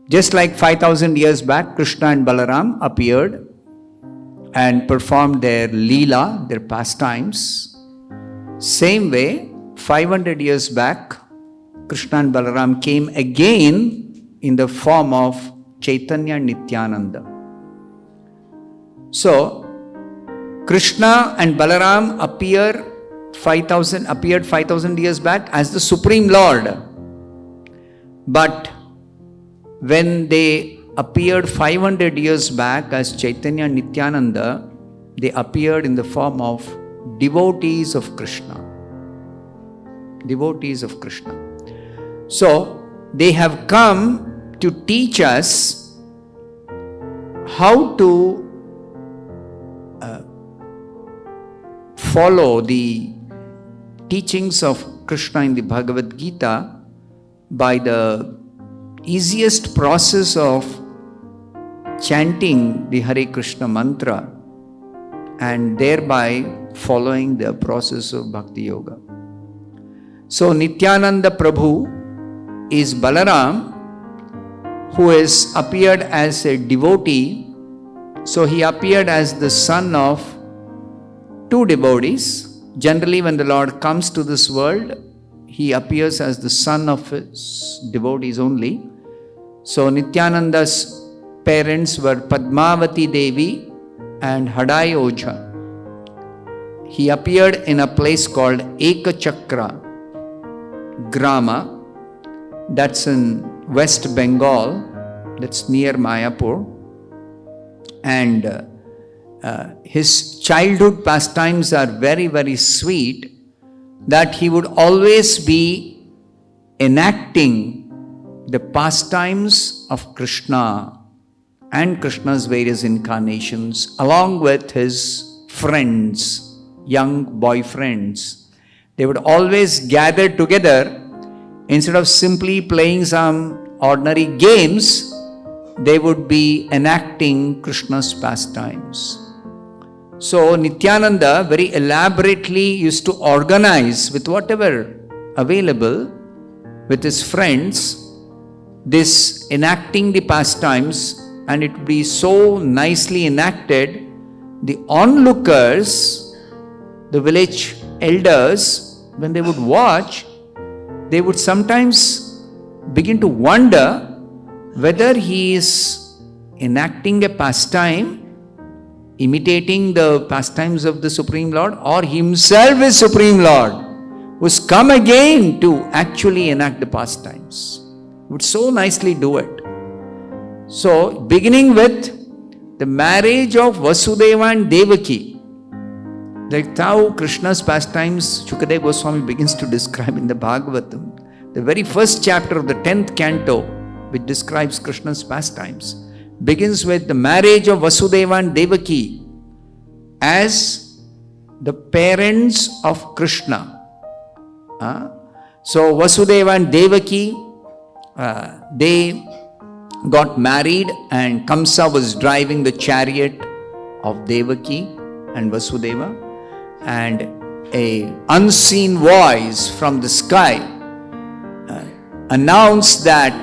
Just like 5,000 years back, Krishna and Balaram appeared and performed their Leela, their pastimes. Same way, 500 years back, Krishna and Balaram came again in the form of Chaitanya Nityananda. So, Krishna and Balaram appeared 5,000 years back as the Supreme Lord. But when they appeared 500 years back as Chaitanya Nityananda, they appeared in the form of devotees of Krishna. Devotees of Krishna. So, they have come to teach us how to follow the teachings of Krishna in the Bhagavad Gita by the easiest process of chanting the Hare Krishna mantra and thereby following the process of Bhakti Yoga. So Nityananda Prabhu is Balaram, who has appeared as a devotee. So he appeared as the son of two devotees. Generally, when the Lord comes to this world, he appears as the son of his devotees only. So Nityananda's parents were Padmavati Devi and Hadai Oja. He appeared in a place called Ekachakra Grama, that's in West Bengal, that's near Mayapur. And his childhood pastimes are very, very sweet, that he would always be enacting the pastimes of Krishna and Krishna's various incarnations along with his friends, young boyfriends. They would always gather together. Instead of simply playing some ordinary games, they would be enacting Krishna's pastimes. So Nityananda very elaborately used to organize with whatever available with his friends this enacting the pastimes, and it would be so nicely enacted. The onlookers, the village elders, when they would watch, they would sometimes begin to wonder whether he is enacting a pastime, imitating the pastimes of the Supreme Lord, or himself is Supreme Lord, who's come again to actually enact the pastimes. He would so nicely do it. So, beginning with the marriage of Vasudeva and Devaki, like how Krishna's pastimes Shukadeva Goswami begins to describe in the Bhagavatam, the very first chapter of the 10th canto, which describes Krishna's pastimes, begins with the marriage of Vasudeva and Devaki as the parents of Krishna. So Vasudeva and Devaki, they got married, and Kamsa was driving the chariot of Devaki and Vasudeva, and a unseen voice from the sky announced that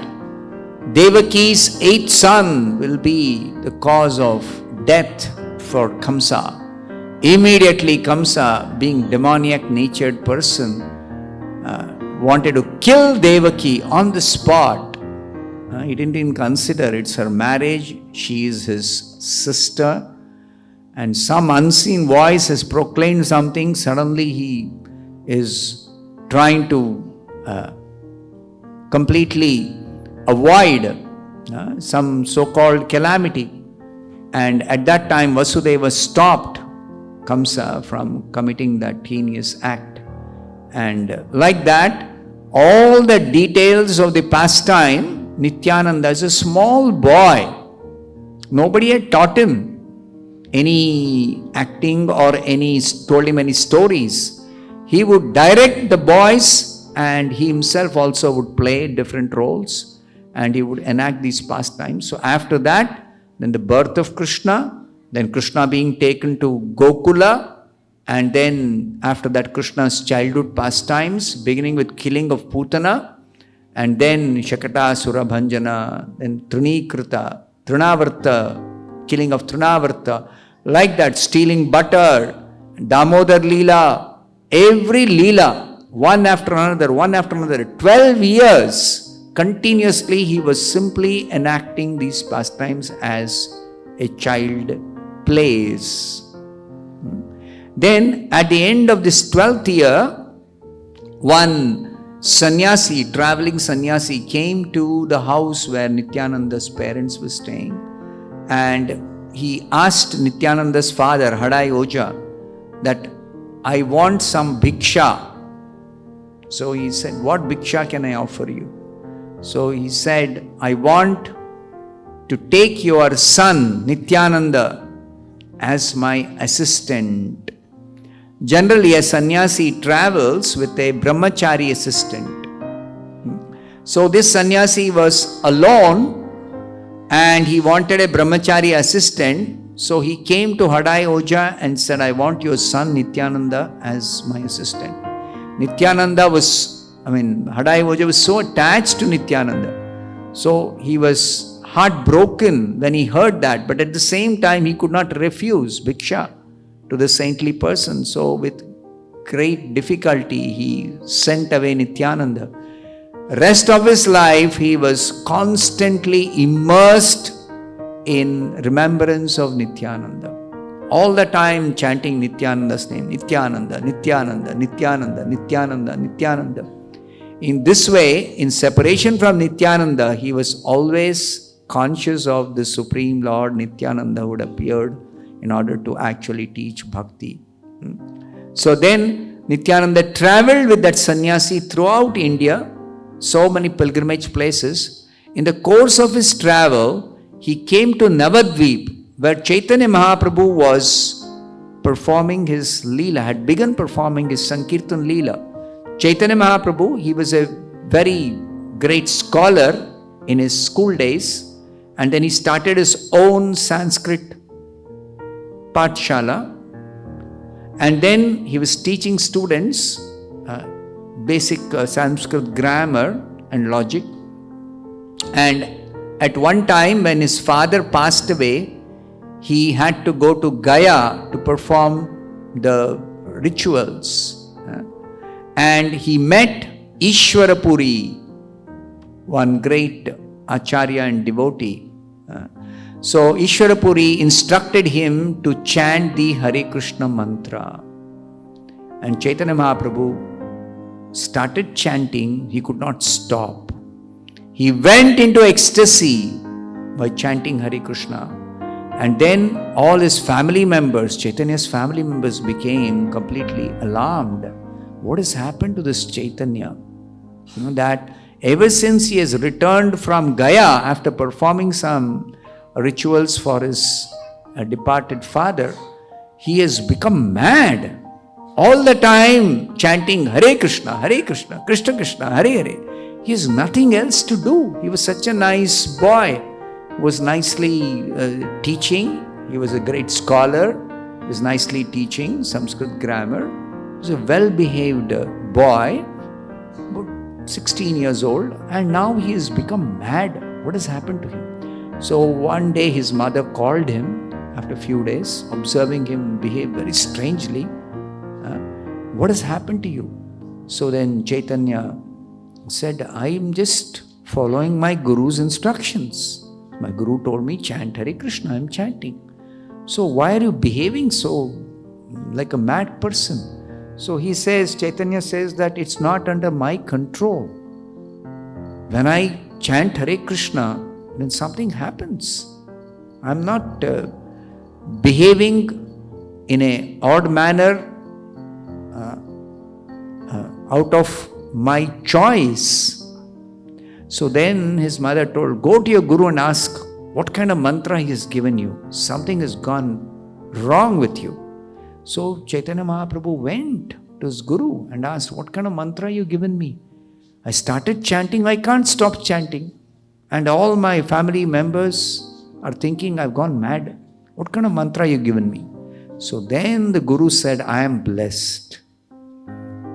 Devaki's 8th son will be the cause of death for Kamsa. Immediately Kamsa, being demoniac natured person, wanted to kill Devaki on the spot. He didn't even consider it's her marriage, she is his sister, and some unseen voice has proclaimed something. Suddenly he is trying to completely avoid some so-called calamity. And at that time Vasudeva stopped Kamsa from committing that heinous act. And like that, all the details of the pastime, Nityananda as a small boy, nobody had taught him any acting or told him any stories. He would direct the boys, and he himself also would play different roles, and he would enact these pastimes. So after that, then the birth of Krishna, then Krishna being taken to Gokula, and then after that Krishna's childhood pastimes, beginning with killing of Putana, and then Shakatasura Bhanjana, then Trinavarta, killing of Trinavarta, like that, stealing butter, Damodar Leela, every Leela, one after another, 12 years, continuously he was simply enacting these pastimes as a child plays. Then at the end of this 12th year, one sannyasi, traveling sannyasi, came to the house where Nityananda's parents were staying, and he asked Nityananda's father, Hadai Oja, that I want some bhiksha. So he said, what bhiksha can I offer you? So he said, I want to take your son Nityananda as my assistant. Generally, a sannyasi travels with a brahmachari assistant. So this sannyasi was alone and he wanted a brahmachari assistant. So he came to Hadai Oja and said, I want your son Nityananda as my assistant. Hadai Oja was so attached to Nityananda. So he was heartbroken when he heard that. But at the same time, he could not refuse bhiksha to the saintly person. So with great difficulty, he sent away Nityananda. Rest of his life, he was constantly immersed in remembrance of Nityananda. All the time chanting Nityananda's name, Nityananda, Nityananda, Nityananda, Nityananda, Nityananda. In this way, in separation from Nityananda, he was always conscious of the Supreme Lord Nityananda who had appeared in order to actually teach bhakti. So then Nityananda traveled with that sannyasi throughout India, so many pilgrimage places. In the course of his travel, he came to Navadvip, where Chaitanya Mahaprabhu was performing his Leela, had begun performing his Sankirtan Leela. Chaitanya Mahaprabhu, he was a very great scholar in his school days, and then he started his own Sanskrit Pathshala, and then he was teaching students basic Sanskrit grammar and logic. And at one time when his father passed away, he had to go to Gaya to perform the rituals. And he met Ishwarapuri, one great acharya and devotee. So Ishwarapuri instructed him to chant the Hare Krishna mantra. And Chaitanya Mahaprabhu started chanting, he could not stop. He went into ecstasy by chanting Hare Krishna. And then all his family members, Chaitanya's family members, became completely alarmed. What has happened to this Chaitanya? That ever since he has returned from Gaya after performing some rituals for his departed father, he has become mad. All the time chanting Hare Krishna, Krishna Krishna, Hare Hare. He has nothing else to do. He was such a nice boy, was nicely teaching. He was a great scholar, he was nicely teaching Sanskrit grammar. He was a well-behaved boy, about 16 years old, and now he has become mad. What has happened to him? So one day his mother called him after a few days, observing him behave very strangely. What has happened to you? So then Chaitanya said, I am just following my Guru's instructions. My Guru told me, chant Hare Krishna, I am chanting. So why are you behaving so like a mad person? So he says, Chaitanya says that it's not under my control. When I chant Hare Krishna, then something happens. I'm not behaving in an odd manner out of my choice. So then his mother told, go to your Guru and ask what kind of mantra he has given you. Something has gone wrong with you. So Chaitanya Mahaprabhu went to his Guru and asked, what kind of mantra you given me? I started chanting, I can't stop chanting. And all my family members are thinking I've gone mad. What kind of mantra you given me? So then the Guru said, I am blessed.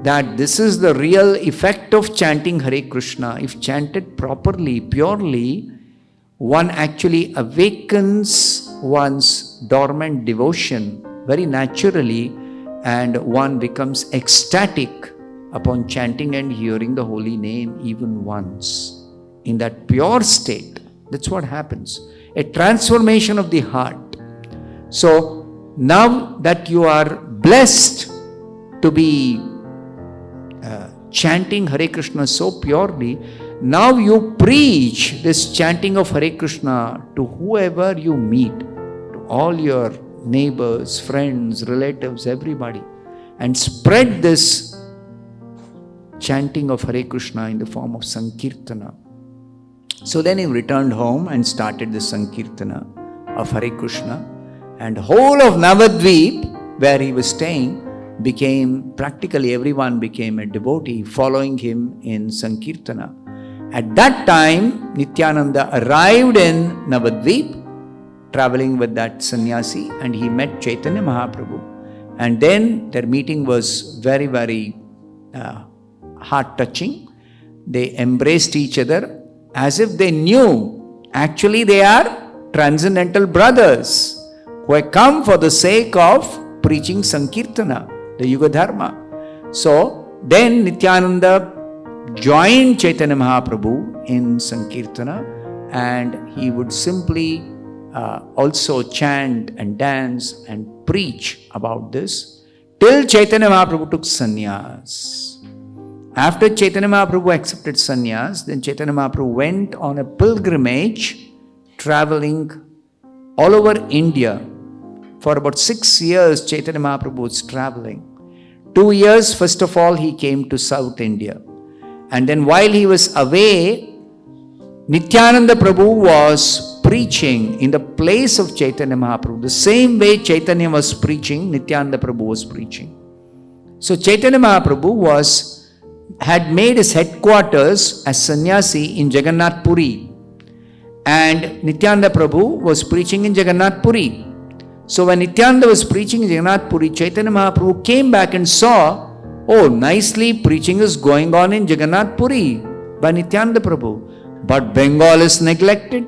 that this is the real effect of chanting Hare Krishna. If chanted properly, purely, one actually awakens one's dormant devotion very naturally, and one becomes ecstatic upon chanting and hearing the holy name even once. In that pure state, that's what happens. A transformation of the heart. So now that you are blessed to be chanting Hare Krishna so purely, now you preach this chanting of Hare Krishna to whoever you meet, to all your neighbors, friends, relatives, everybody, and spread this chanting of Hare Krishna in the form of Sankirtana. So then he returned home and started the Sankirtana of Hare Krishna, and whole of Navadvip, where he was staying, practically everyone became a devotee following him in Sankirtana. At that time, Nityananda arrived in Navadvip, traveling with that sannyasi, and he met Chaitanya Mahaprabhu. And then their meeting was very, very heart-touching. They embraced each other as if they knew actually they are transcendental brothers who had come for the sake of preaching Sankirtana, the Yuga Dharma. So then Nityananda joined Chaitanya Mahaprabhu in Sankirtana, and he would simply also chant and dance and preach about this till Chaitanya Mahaprabhu took sannyas. After Chaitanya Mahaprabhu accepted sannyas, then Chaitanya Mahaprabhu went on a pilgrimage traveling all over India. For about 6 years, Chaitanya Mahaprabhu was traveling. 2 years, first of all, he came to South India. And then while he was away, Nityananda Prabhu was preaching in the place of Chaitanya Mahaprabhu. The same way Chaitanya was preaching, Nityananda Prabhu was preaching. So Chaitanya Mahaprabhu had made his headquarters as sannyasi in Jagannath Puri, and Nityananda Prabhu was preaching in Jagannath Puri. So when Nityananda was preaching in Jagannath Puri, Chaitanya Mahaprabhu came back and saw, oh, nicely preaching is going on in Jagannath Puri by Nityananda Prabhu, but Bengal is neglected.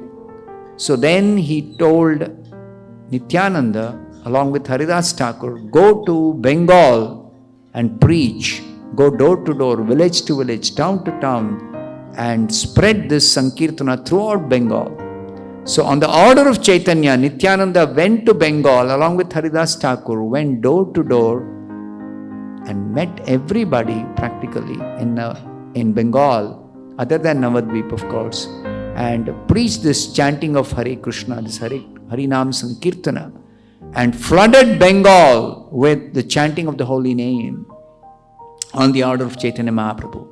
So then he told Nityananda along with Haridas Thakur, go to Bengal and preach. Go door to door, village to village, town to town, and spread this Sankirtana throughout Bengal. So on the order of Chaitanya, Nityananda went to Bengal along with Haridas Thakur, went door to door and met everybody practically in Bengal, other than Navadvip of course, and preached this chanting of Hare Krishna, this Harinam Sankirtana, and flooded Bengal with the chanting of the holy name on the order of Chaitanya Mahaprabhu.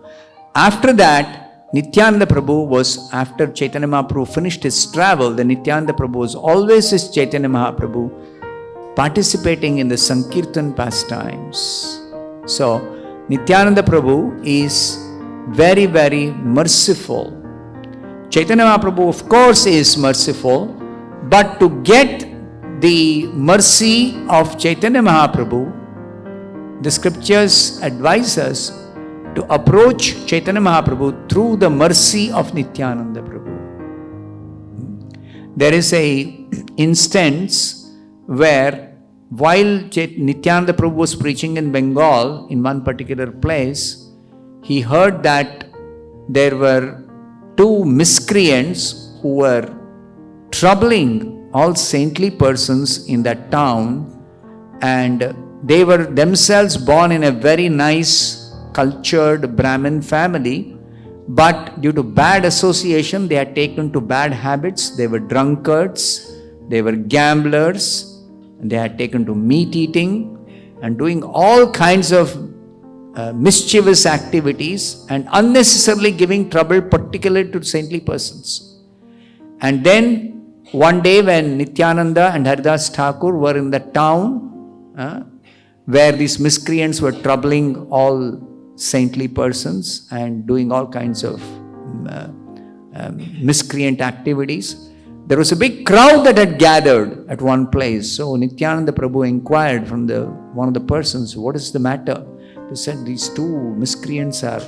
After that, Nityananda Prabhu was, after Chaitanya Mahaprabhu finished his travel, the Nityananda Prabhu was always as Chaitanya Mahaprabhu, participating in the Sankirtan pastimes. So, Nityananda Prabhu is very, very merciful. Chaitanya Mahaprabhu, of course, is merciful, but to get the mercy of Chaitanya Mahaprabhu, the scriptures advise us to approach Chaitanya Mahaprabhu through the mercy of Nityananda Prabhu. There is a instance where while Nityananda Prabhu was preaching in Bengal, in one particular place, he heard that there were 2 miscreants who were troubling all saintly persons in that town, and they were themselves born in a very nice, cultured Brahmin family, but due to bad association, they had taken to bad habits. They were drunkards, they were gamblers, and they had taken to meat eating and doing all kinds of mischievous activities and unnecessarily giving trouble, particularly to saintly persons. And then one day when Nityananda and Haridas Thakur were in the town, where these miscreants were troubling all saintly persons and doing all kinds of miscreant activities, there was a big crowd that had gathered at one place. So Nityananda Prabhu inquired from one of the persons, what is the matter? They said these two miscreants are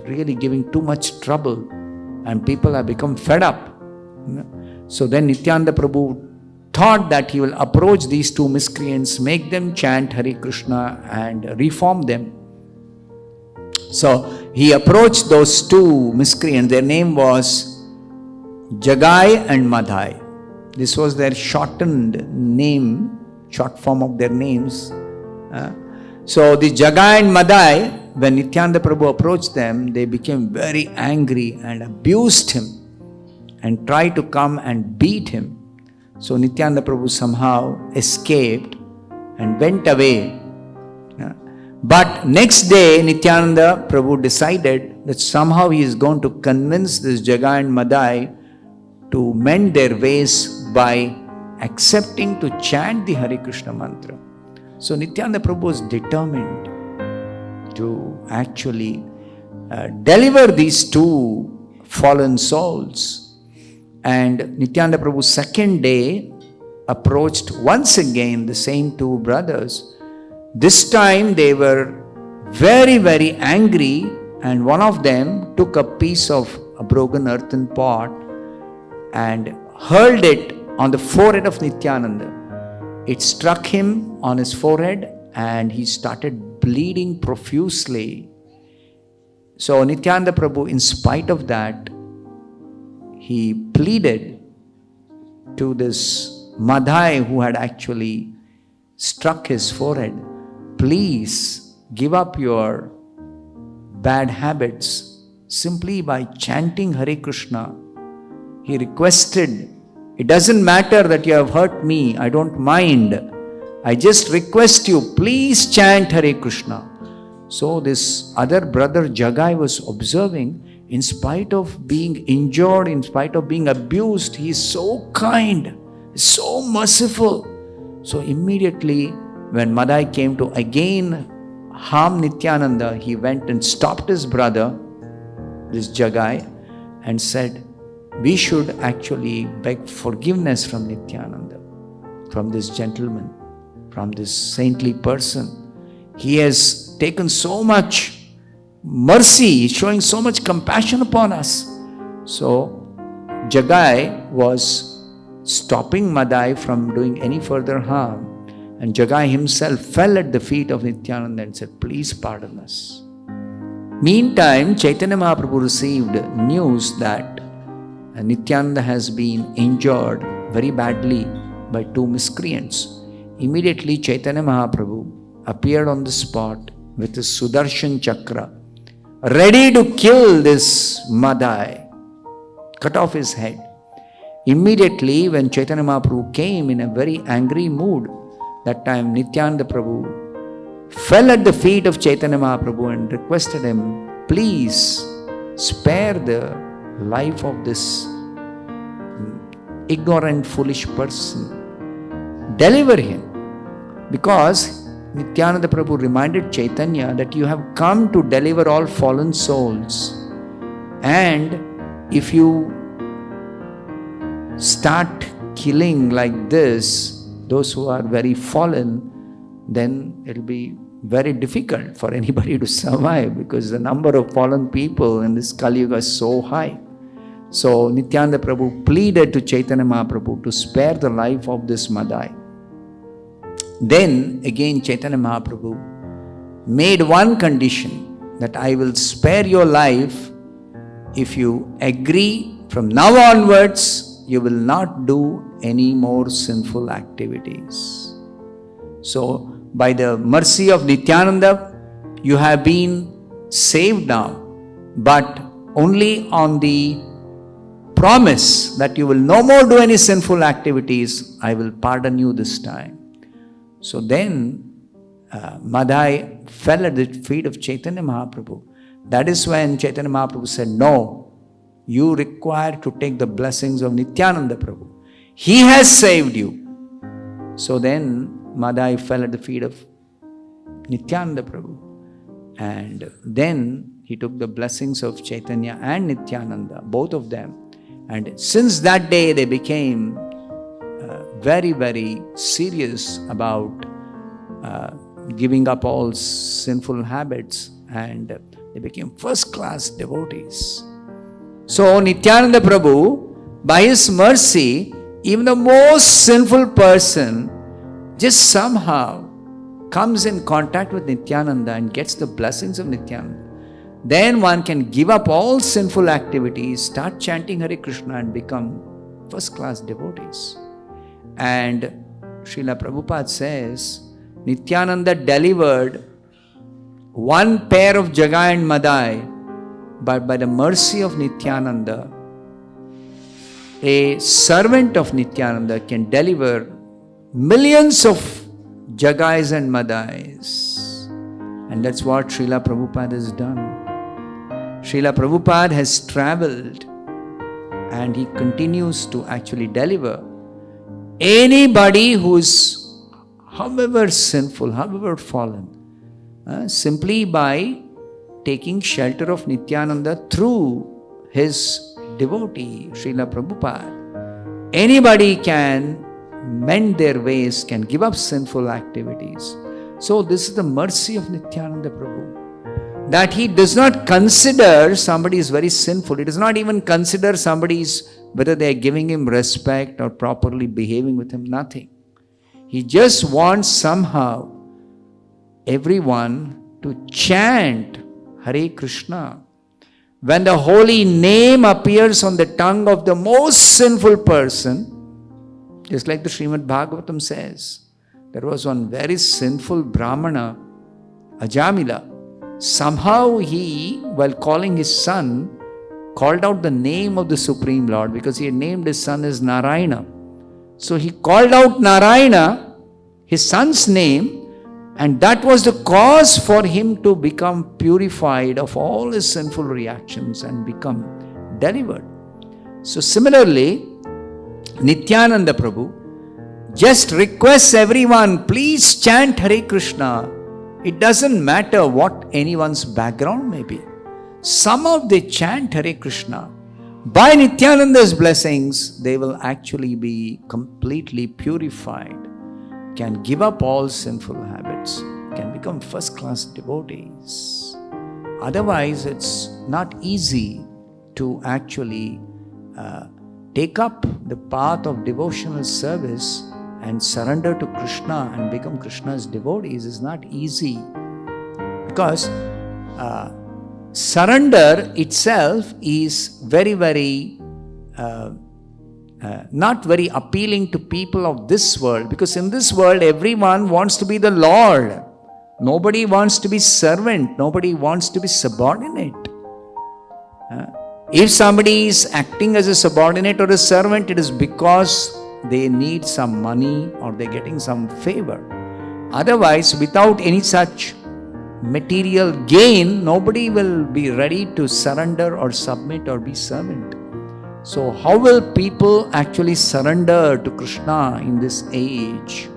really giving too much trouble and people have become fed up. So then Nityananda Prabhu thought that he will approach these two miscreants, make them chant Hare Krishna and reform them. So he approached those two miscreants. Their name was Jagai and Madhai. This was their shortened name, short form of their names. So the Jagai and Madhai, when Nityananda Prabhu approached them, they became very angry and abused him and tried to come and beat him. So Nityananda Prabhu somehow escaped and went away. But next day, Nityananda Prabhu decided that somehow he is going to convince this Jagai and Madhai to mend their ways by accepting to chant the Hare Krishna mantra. So Nityananda Prabhu was determined to actually deliver these two fallen souls. And Nityananda Prabhu's second day approached once again the same two brothers. This time they were very, very angry, and one of them took a piece of a broken earthen pot and hurled it on the forehead of Nityananda. It struck him on his forehead and he started bleeding profusely. So Nityananda Prabhu, in spite of that, he pleaded to this Madhai who had actually struck his forehead, please give up your bad habits simply by chanting Hare Krishna. He requested, it doesn't matter that you have hurt me, I don't mind. I just request you, please chant Hare Krishna. So this other brother Jagai was observing, in spite of being injured, in spite of being abused, he is so kind, so merciful. So immediately when Madhai came to again harm Nityananda, he went and stopped his brother, this Jagai, and said, we should actually beg forgiveness from Nityananda, from this gentleman, from this saintly person. He has taken so much mercy, showing so much compassion upon us. So Jagai was stopping Madhai from doing any further harm. And Jagai himself fell at the feet of Nityananda and said, please pardon us. Meantime, Chaitanya Mahaprabhu received news that Nityananda has been injured very badly by two miscreants. Immediately Chaitanya Mahaprabhu appeared on the spot with his Sudarshan Chakra, ready to kill this Madhai, cut off his head. Immediately when Chaitanya Mahaprabhu came in a very angry mood, that time Nityananda Prabhu fell at the feet of Chaitanya Mahaprabhu and requested him, please spare the life of this ignorant, foolish person. Deliver him. Because Nityananda Prabhu reminded Chaitanya that you have come to deliver all fallen souls. And if you start killing like this, those who are very fallen, then it will be very difficult for anybody to survive, because the number of fallen people in this Kali Yuga is so high. So Nityananda Prabhu pleaded to Chaitanya Mahaprabhu to spare the life of this Madhai. Then again Chaitanya Mahaprabhu made one condition, that I will spare your life if you agree from now onwards you will not do any more sinful activities. So by the mercy of Nityananda, you have been saved now, but only on the promise that you will no more do any sinful activities, I will pardon you this time. So then Madhai fell at the feet of Chaitanya Mahaprabhu. That is when Chaitanya Mahaprabhu said, no, you require to take the blessings of Nityananda Prabhu. He has saved you. So then Madhai fell at the feet of Nityananda Prabhu. And then he took the blessings of Chaitanya and Nityananda, both of them. And since that day they became very, very serious about giving up all sinful habits, and they became first-class devotees. So Nityananda Prabhu, by his mercy, even the most sinful person just somehow comes in contact with Nityananda and gets the blessings of Nityananda. Then one can give up all sinful activities, start chanting Hare Krishna and become first-class devotees. And Srila Prabhupada says, Nityananda delivered one pair of Jagai and Madai, but by the mercy of Nityananda, a servant of Nityananda can deliver millions of Jagais and Madais. And that's what Srila Prabhupada has done. Srila Prabhupada has traveled and he continues to actually deliver anybody who is however sinful, however fallen, simply by taking shelter of Nityananda through his devotee, Srila Prabhupada. Anybody can mend their ways, can give up sinful activities. So this is the mercy of Nityananda Prabhu, that he does not consider somebody is very sinful. He does not even consider somebody's whether they are giving him respect or properly behaving with him, nothing. He just wants somehow everyone to chant Hare Krishna. When the holy name appears on the tongue of the most sinful person, just like the Srimad Bhagavatam says, there was one very sinful Brahmana, Ajamila. Somehow he, while calling his son, called out the name of the Supreme Lord because he had named his son as Narayana. So he called out Narayana, his son's name, and that was the cause for him to become purified of all his sinful reactions and become delivered. So similarly, Nityananda Prabhu just requests everyone, please chant Hare Krishna. It doesn't matter what anyone's background may be. Somehow they chant Hare Krishna. By Nityananda's blessings, they will actually be completely purified, can give up all sinful habits, can become first-class devotees. Otherwise, it's not easy to actually take up the path of devotional service and surrender to Krishna and become Krishna's devotees is not easy. Because surrender itself is very, very not very appealing to people of this world, because in this world everyone wants to be the Lord. Nobody wants to be servant. Nobody wants to be subordinate. If somebody is acting as a subordinate or a servant, it is because they need some money or they're getting some favor. Otherwise, without any such material gain, nobody will be ready to surrender or submit or be servant. So how will people actually surrender to Krishna in this age?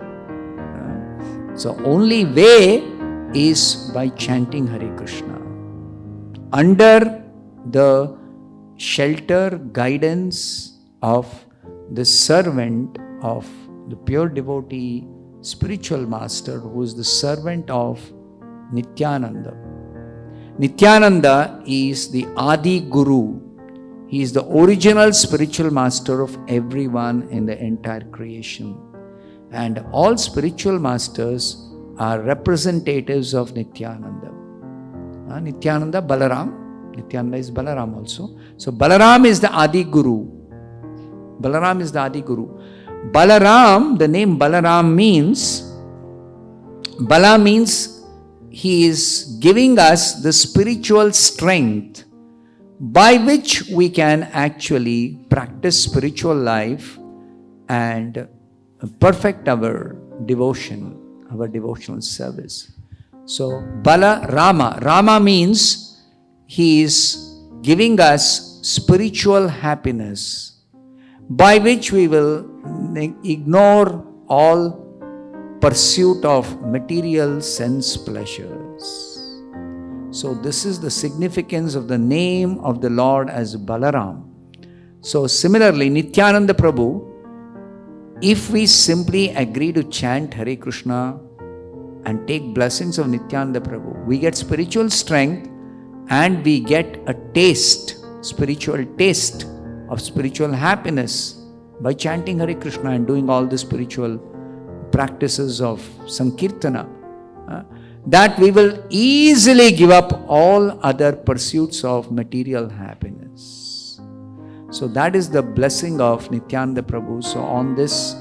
So only way is by chanting Hare Krishna. Under the shelter, guidance of the servant of the pure devotee, spiritual master, who is the servant of Nityananda. Nityananda is the Adi Guru. He is the original spiritual master of everyone in the entire creation. And all spiritual masters are representatives of Nityananda. Nityananda, Balaram. Nityananda is Balaram also. So Balaram is the Adi Guru. Balaram is the Adi Guru. Balaram, the name Balaram means, Bala means he is giving us the spiritual strength by which we can actually practice spiritual life and perfect our devotion, our devotional service. So Bala Rama. Rama means he is giving us spiritual happiness by which we will ignore all pursuit of material sense pleasures. So this is the significance of the name of the Lord as Balaram. So similarly, Nityananda Prabhu, if we simply agree to chant Hare Krishna and take blessings of Nityananda Prabhu. We get spiritual strength and we get a taste, spiritual taste of spiritual happiness by chanting Hare Krishna and doing all the spiritual practices of Sankirtana. That we will easily give up all other pursuits of material happiness. So that is the blessing of Nityananda Prabhu. So on this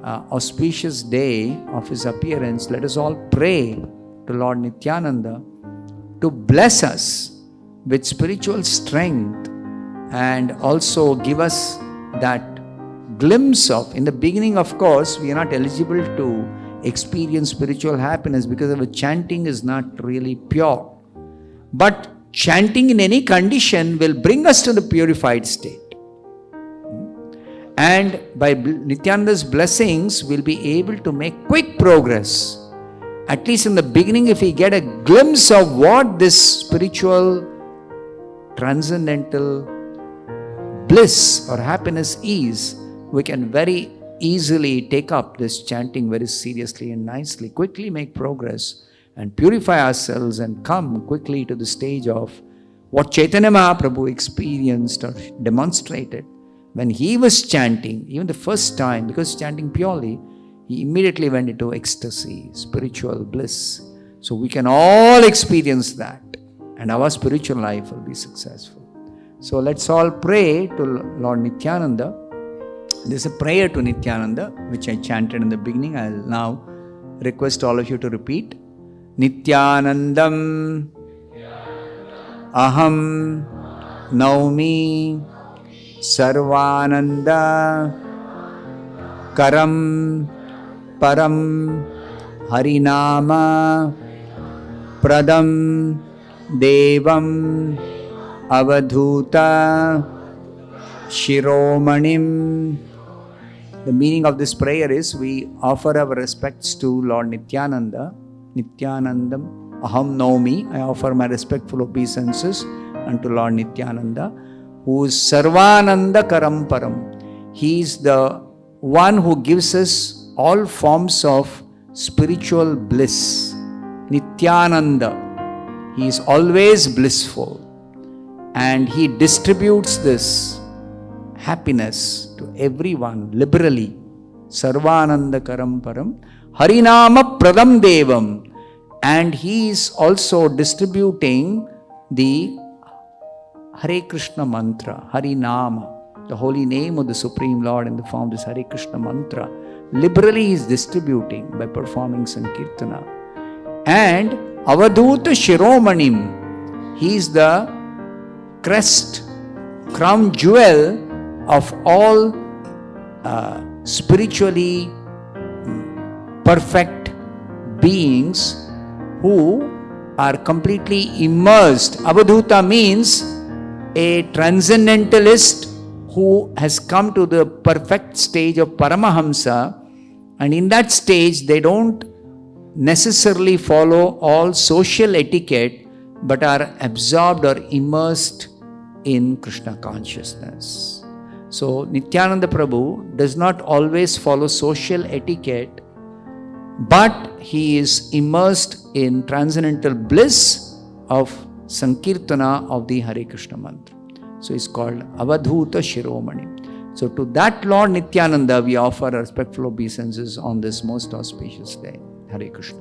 auspicious day of his appearance, let us all pray to Lord Nityananda to bless us with spiritual strength and also give us that glimpse of, in the beginning of course we are not eligible to experience spiritual happiness because our chanting is not really pure. But chanting in any condition will bring us to the purified state. And by Nityananda's blessings, we'll be able to make quick progress. At least in the beginning, if we get a glimpse of what this spiritual, transcendental bliss or happiness is, we can very easily take up this chanting very seriously and nicely, quickly make progress and purify ourselves and come quickly to the stage of what Chaitanya Mahaprabhu experienced or demonstrated when he was chanting, even the first time, because chanting purely, he immediately went into ecstasy, spiritual bliss. So we can all experience that and our spiritual life will be successful. So let's all pray to Lord Nityananda. This is a prayer to Nityananda, which I chanted in the beginning. I will now request all of you to repeat. Nityanandam aham naumi sarvananda karam param harinama pradam devam avadhuta shiromanim. The meaning of this prayer is we offer our respects to Lord Nityananda. Nityanandam aham naumi. I offer my respectful obeisances unto Lord Nityananda, who is Sarvananda Karam Param. He is the one who gives us all forms of spiritual bliss. Nityananda. He is always blissful. And he distributes this happiness to everyone liberally. Sarvananda Karam Param. Harinama Pradam Devam. And he is also distributing the Hare Krishna mantra, Harinama, the holy name of the Supreme Lord in the form of this Hare Krishna mantra. Liberally he is distributing by performing Sankirtana. And Avadhuta Shiromanim. He is the crest, crown jewel of all spiritually perfect beings who are completely immersed. Avadhuta means a transcendentalist who has come to the perfect stage of Paramahamsa, and in that stage they don't necessarily follow all social etiquette but are absorbed or immersed in Krishna consciousness. So Nityananda Prabhu does not always follow social etiquette, but he is immersed in transcendental bliss of Sankirtana of the Hare Krishna mantra. So it's called Avadhuta Shiromani. So to that Lord Nityananda we offer respectful obeisances on this most auspicious day. Hare Krishna.